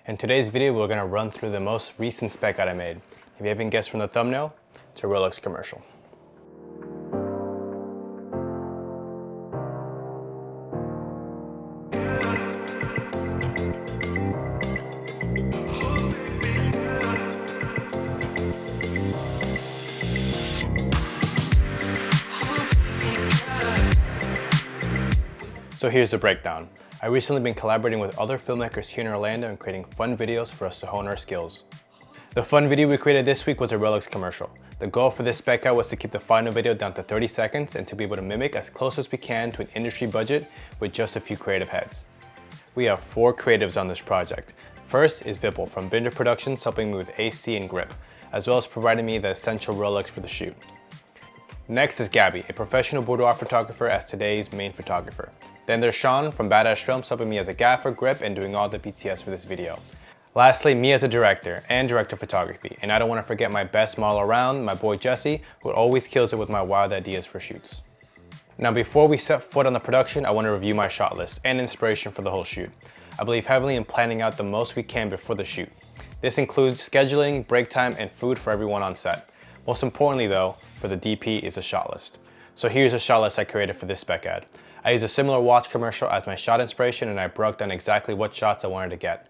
In today's video, we're going to run through the most recent spec that I made. If you haven't guessed from the thumbnail, it's a Rolex commercial. So here's the breakdown. I've recently been collaborating with other filmmakers here in Orlando and creating fun videos for us to hone our skills. The fun video we created this week was a Rolex commercial. The goal for this spec out was to keep the final video down to 30 seconds and to be able to mimic as close as we can to an industry budget with just a few creative heads. We have 4 creatives on this project. First is Vipul from Binder Productions, helping me with AC and grip, as well as providing me the essential Rolex for the shoot. Next is Gabby, a professional boudoir photographer as today's main photographer. Then there's Sean from Badass Films, helping me as a gaffer, grip, and doing all the BTS for this video. Lastly, me as a director and director of photography. And I don't want to forget my best model around, my boy Jesse, who always kills it with my wild ideas for shoots. Now before we set foot on the production, I want to review my shot list and inspiration for the whole shoot. I believe heavily in planning out the most we can before the shoot. This includes scheduling, break time, and food for everyone on set. Most importantly though, for the DP is a shot list. So here's a shot list I created for this spec ad. I used a similar watch commercial as my shot inspiration, and I broke down exactly what shots I wanted to get.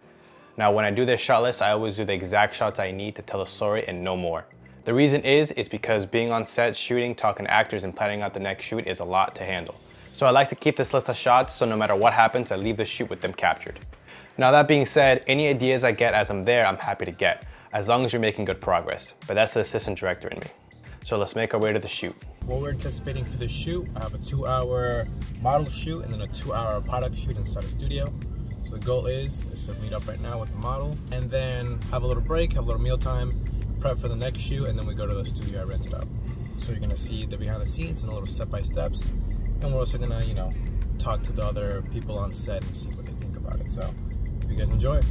Now when I do this shot list, I always do the exact shots I need to tell a story and no more. The reason is because being on set, shooting, talking to actors, and planning out the next shoot is a lot to handle. So I like to keep this list of shots so no matter what happens, I leave the shoot with them captured. Now that being said, any ideas I get as I'm there, I'm happy to get, as long as you're making good progress. But that's the assistant director in me. So let's make our way to the shoot. What we're anticipating for the shoot, I have a 2-hour model shoot and then a 2-hour product shoot inside a studio. So the goal is to meet up right now with the model and then have a little break, have a little meal time, prep for the next shoot, and then we go to the studio I rented out. So you're gonna see the behind the scenes and a little step-by-steps. And we're also gonna, talk to the other people on set and see what they think about it. So hope you guys enjoy.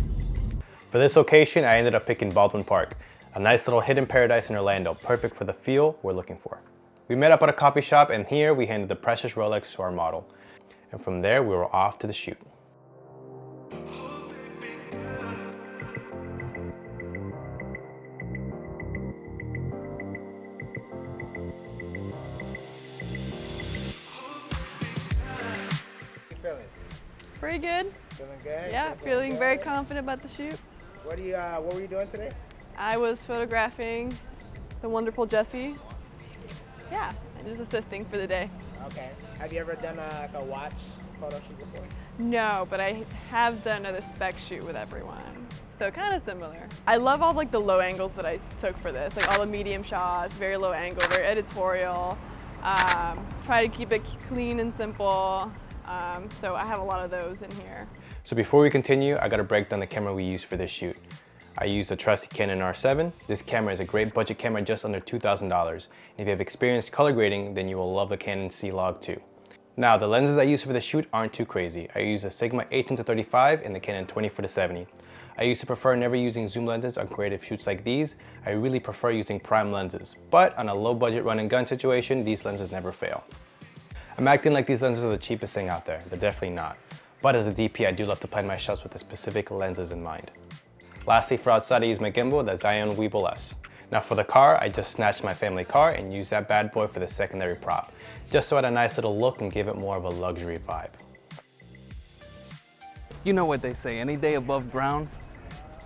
For this location, I ended up picking Baldwin Park, a nice little hidden paradise in Orlando, perfect for the feel we're looking for. We met up at a coffee shop, and here we handed the precious Rolex to our model. And from there, we were off to the shoot. Pretty good. Feeling good? Yeah, feeling very confident about the shoot. What were you doing today? I was photographing the wonderful Jesse. Yeah, and just assisting for the day. Okay. Have you ever done like a watch photo shoot before? No, but I have done a spec shoot with everyone. So kind of similar. I love all like the low angles that I took for this, like all the medium shots, very low angle, very editorial. Try to keep it clean and simple. So I have a lot of those in here. So before we continue, I gotta break down the camera we used for this shoot. I used a trusty Canon R7. This camera is a great budget camera just under $2,000. And if you have experienced color grading, then you will love the Canon C-Log 2. Now, the lenses I used for the shoot aren't too crazy. I used a Sigma 18-35 and the Canon 20-70. I used to prefer never using zoom lenses on creative shoots like these. I really prefer using prime lenses. But on a low budget run and gun situation, these lenses never fail. I'm acting like these lenses are the cheapest thing out there. They're definitely not. But as a DP, I do love to plan my shots with the specific lenses in mind. Lastly, for outside, I use my gimbal, the Zion Weeble S. Now for the car, I just snatched my family car and used that bad boy for the secondary prop, just so it had a nice little look and give it more of a luxury vibe. You know what they say, any day above ground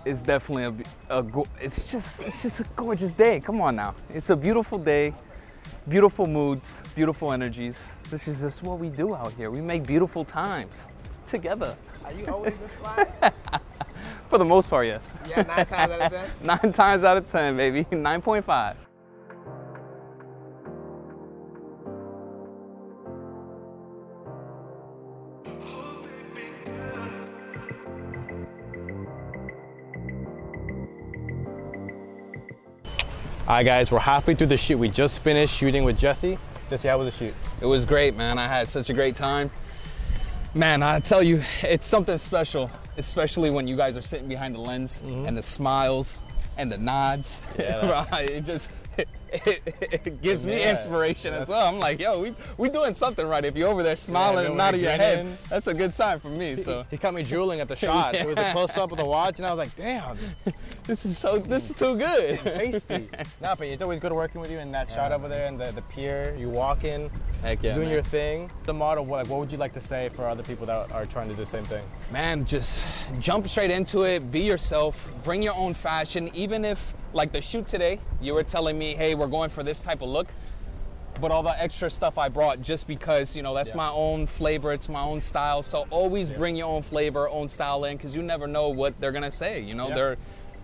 is definitely it's just a gorgeous day. Come on now. It's a beautiful day, beautiful moods, beautiful energies. This is just what we do out here. We make beautiful times together. Are you always this fly? For the most part, yes. Yeah, 9 times out of 10? 9 times out of 10, baby. 9.5. Alright guys, we're halfway through the shoot. We just finished shooting with Jesse. Jesse, how was the shoot? It was great, man. I had such a great time. Man, I tell you, it's something special, especially when you guys are sitting behind the lens and the smiles and the nods. Yeah, it just it gives me inspiration as well. I'm like, yo, we doing something right. If you're over there smiling and nodding your head, that's a good sign for me. So he caught me drooling at the shot. It was a close up of the watch, and I was like, damn, this is too good. Tasty. Nah, but it's always good working with you in that shot over there and the pier. You walk in, heck yeah, doing man. Your thing. The model, what would you like to say for other people that are trying to do the same thing? Man, just jump straight into it. Be yourself. Bring your own fashion. Even if, like the shoot today, you were telling me, hey, we're going for this type of look, but all the extra stuff I brought just because, you know, that's my own flavor, it's my own style. So always bring your own flavor, own style in, because you never know what they're gonna say. You know,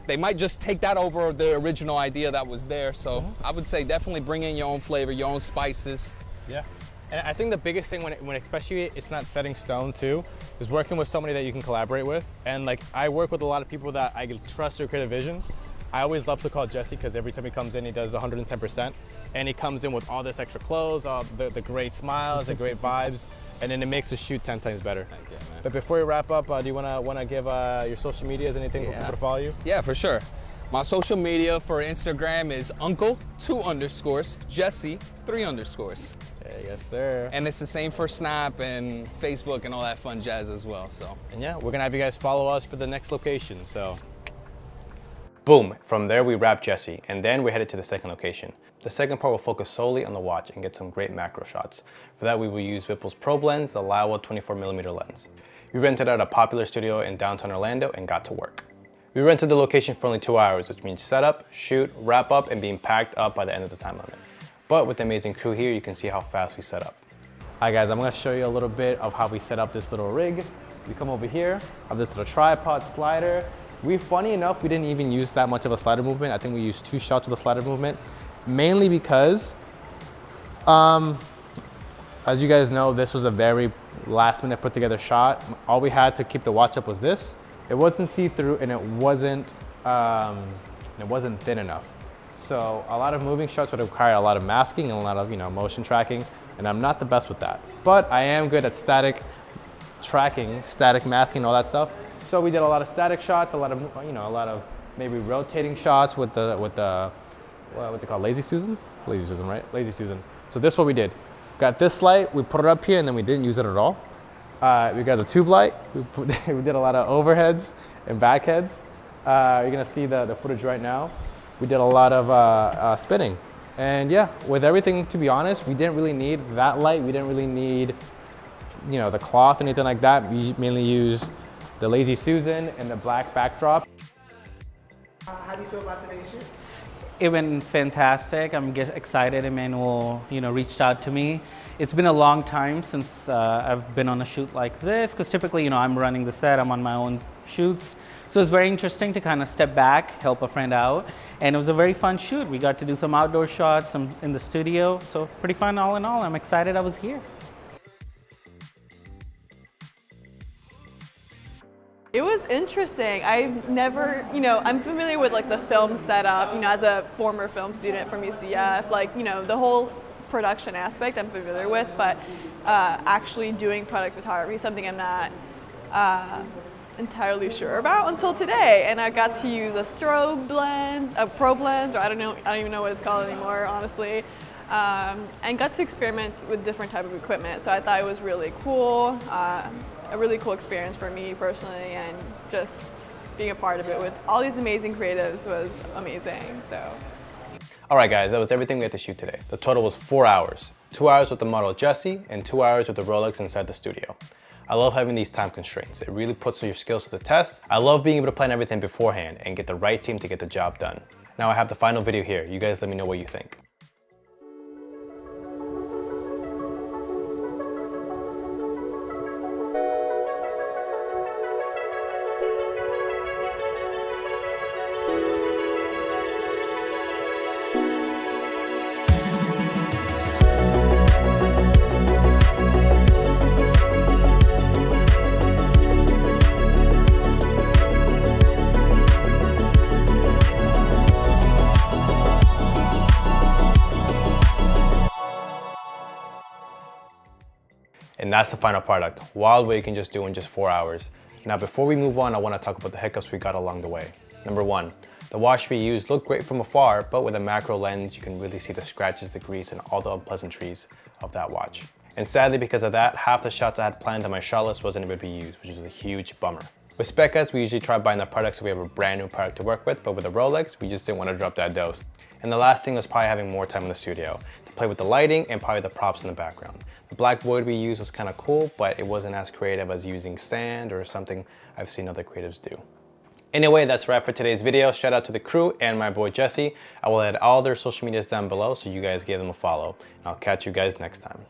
they might just take that over the original idea that was there. So I would say definitely bring in your own flavor, your own spices. Yeah. And I think the biggest thing when especially it's not set in stone too, is working with somebody that you can collaborate with. And like I work with a lot of people that I trust their creative vision. I always love to call Jesse because every time he comes in, he does 110%. And he comes in with all this extra clothes, all the great smiles, the great vibes, and then it makes the shoot 10 times better. Thank you, man. But before we wrap up, do you wanna give your social medias, anything for people to follow you? Yeah, for sure. My social media for Instagram is uncle2_, Jesse 3_. Yeah, yes, sir. And it's the same for Snap and Facebook and all that fun jazz as well. So. And yeah, we're gonna have you guys follow us for the next location. So. Boom, from there we wrap Jesse, and then we headed to the second location. The second part will focus solely on the watch and get some great macro shots. For that we will use Vipple's Probe lens, the Laowa 24mm lens. We rented out a popular studio in downtown Orlando and got to work. We rented the location for only 2 hours, which means setup, shoot, wrap up, and being packed up by the end of the time limit. But with the amazing crew here, you can see how fast we set up. All right guys, I'm gonna show you a little bit of how we set up this little rig. We come over here, have this little tripod slider. Funny enough, we didn't even use that much of a slider movement. I think we used 2 shots with a slider movement, mainly because, as you guys know, this was a very last minute put together shot. All we had to keep the watch up was this. It wasn't see-through and it wasn't thin enough. So a lot of moving shots would require a lot of masking and a lot of, you know, motion tracking, and I'm not the best with that. But I am good at static tracking, static masking, all that stuff. So we did a lot of static shots, a lot of maybe rotating shots with the what's it called, Lazy Susan? Lazy Susan, right? Lazy Susan. So this is what we did. Got this light, we put it up here, and then we didn't use it at all. We got the tube light. We did a lot of overheads and backheads. You're gonna see the footage right now. We did a lot of spinning. And yeah, with everything, to be honest, we didn't really need that light. We didn't really need, you know, the cloth or anything like that. We mainly used the Lazy Susan and the black backdrop. How do you feel about today's shoot? It went fantastic. I'm excited Emmanuel, reached out to me. It's been a long time since I've been on a shoot like this, because typically, I'm running the set, I'm on my own shoots. So it's very interesting to kind of step back, help a friend out. And it was a very fun shoot. We got to do some outdoor shots, some in the studio. So pretty fun all in all. I'm excited I was here. It was interesting. I've never, I'm familiar with like the film setup, as a former film student from UCF, the whole production aspect I'm familiar with, but actually doing product photography is something I'm not entirely sure about until today. And I got to use a strobe lens, a probe lens, or I don't even know what it's called anymore, honestly. And got to experiment with different type of equipment. So I thought it was really cool. A really cool experience for me personally, and just being a part of it with all these amazing creatives was amazing. So. All right guys, that was everything we had to shoot today. The total was 4 hours. 2 hours with the model Jesse and 2 hours with the Rolex inside the studio. I love having these time constraints. It really puts your skills to the test. I love being able to plan everything beforehand and get the right team to get the job done. Now I have the final video here. You guys let me know what you think. And that's the final product. Wild what you can just do in just 4 hours. Now before we move on, I want to talk about the hiccups we got along the way. Number one, The wash we used looked great from afar, but with a macro lens, you can really see the scratches, the grease, and all the unpleasantries of that watch. And sadly, because of that, half the shots I had planned on my shot list wasn't able to be used, which was a huge bummer. With Spec guys, we usually try buying the products so we have a brand new product to work with, but with the Rolex, we just didn't want to drop that dose. And the last thing was probably having more time in the studio to play with the lighting and probably the props in the background. The black wood we used was kind of cool, but it wasn't as creative as using sand or something I've seen other creatives do. Anyway, that's a wrap for today's video. Shout out to the crew and my boy Jesse. I will add all their social medias down below so you guys give them a follow. And I'll catch you guys next time.